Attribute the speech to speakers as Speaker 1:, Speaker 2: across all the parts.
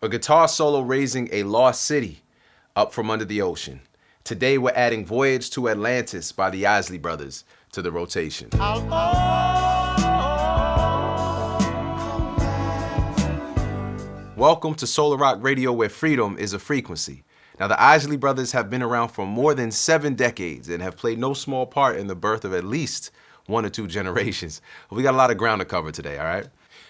Speaker 1: A guitar solo raising a lost city up from under the ocean. Today we're adding Voyage to Atlantis by the Isley Brothers to the rotation. Welcome to Soular Rock Radio, where freedom is a frequency. Now, the Isley Brothers have been around for more than 7 decades and have played no small part in the birth of at least 1 or 2 generations. We got a lot of ground to cover today, all right?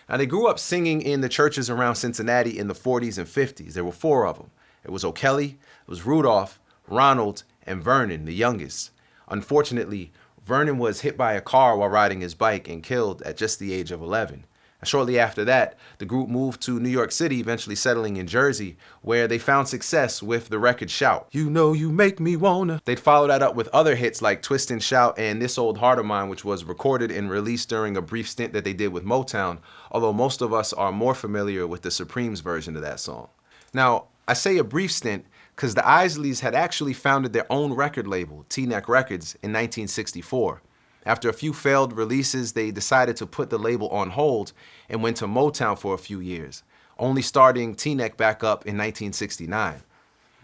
Speaker 1: Now, they grew up singing in the churches around Cincinnati in the 40s and 50s. There were 4 of them. It was O'Kelly, it was Rudolph, Ronald, and Vernon, the youngest. Unfortunately, Vernon was hit by a car while riding his bike and killed at just the age of 11. Shortly after that, the group moved to New York City, eventually settling in Jersey, where they found success with the record Shout. You know you make me wanna. They'd follow that up with other hits like Twist and Shout and This Old Heart of Mine, which was recorded and released during a brief stint that they did with Motown, although most of us are more familiar with the Supremes version of that song. Now, I say a brief stint because the Isleys had actually founded their own record label, T-Neck Records, in 1964. After a few failed releases, they decided to put the label on hold and went to Motown for a few years, only starting T-Neck back up in 1969.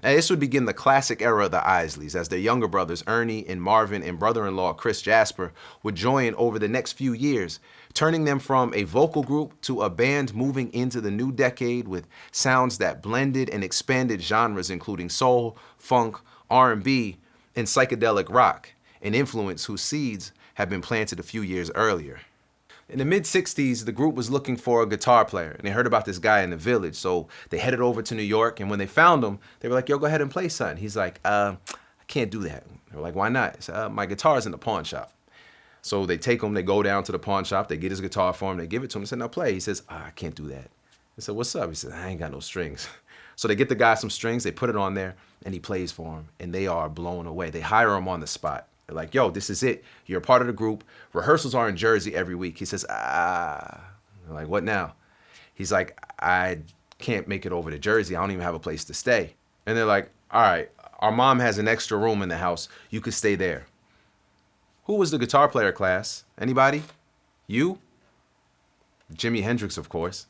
Speaker 1: Now, this would begin the classic era of the Isleys, as their younger brothers Ernie and Marvin and brother-in-law Chris Jasper would join over the next few years, turning them from a vocal group to a band moving into the new decade with sounds that blended and expanded genres including soul, funk, R&B, and psychedelic rock, an influence whose seeds had been planted a few years earlier. In the mid-60s, the group was looking for a guitar player, and they heard about this guy in the Village, so they headed over to New York, and when they found him, they were like, yo, go ahead and play something. He's like, I can't do that. They were like, why not? He said, my guitar's in the pawn shop. So they take him, they go down to the pawn shop, they get his guitar for him, they give it to him, they said, now play. He says, I can't do that. They said, what's up? He said, I ain't got no strings. So they get the guy some strings, they put it on there, and he plays for him, and they are blown away. They hire him on the spot. They're like, yo, this is it. You're a part of the group. Rehearsals are in Jersey every week. He says, They're like, what now? He's like, I can't make it over to Jersey. I don't even have a place to stay. And they're like, all right, our mom has an extra room in the house. You could stay there. Who was the guitar player, class? Anybody? You? Jimi Hendrix, of course.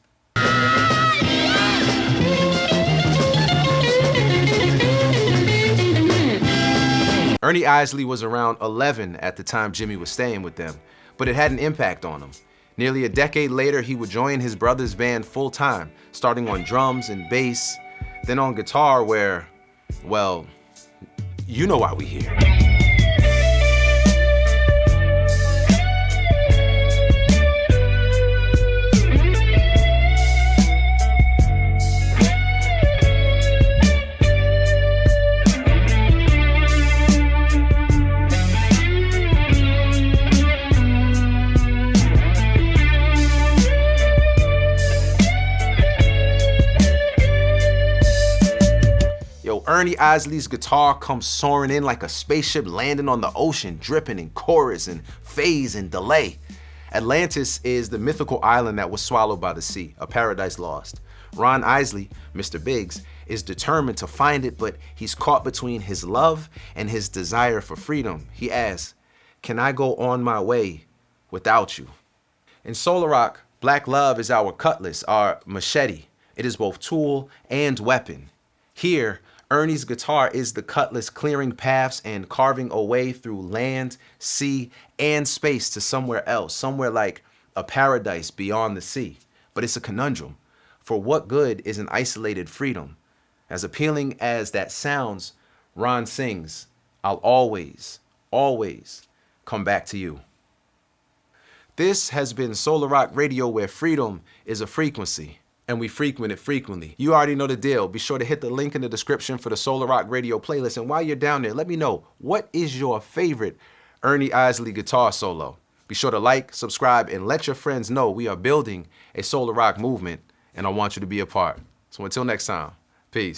Speaker 1: Ernie Isley was around 11 at the time Jimmy was staying with them, but it had an impact on him. Nearly a decade later, he would join his brother's band full-time, starting on drums and bass, then on guitar where, well, you know why we here. Ernie Isley's guitar comes soaring in like a spaceship landing on the ocean, dripping in chorus and phase and delay. Atlantis is the mythical island that was swallowed by the sea, a paradise lost. Ron Isley, Mr. Biggs, is determined to find it, but he's caught between his love and his desire for freedom. He asks, can I go on my way without you? In Soular Rock, black love is our cutlass, our machete. It is both tool and weapon. Here, Ernie's guitar is the cutlass, clearing paths and carving a way through land, sea, and space to somewhere else, somewhere like a paradise beyond the sea. But it's a conundrum. For what good is an isolated freedom? As appealing as that sounds, Ron sings, I'll always, always come back to you. This has been Soular Rock Radio, where freedom is a frequency. And we frequent it frequently. You already know the deal. Be sure to hit the link in the description for the Soular Rock Radio playlist. And while you're down there, let me know, what is your favorite Ernie Isley guitar solo? Be sure to like, subscribe, and let your friends know we are building a Soular Rock movement, and I want you to be a part. So until next time.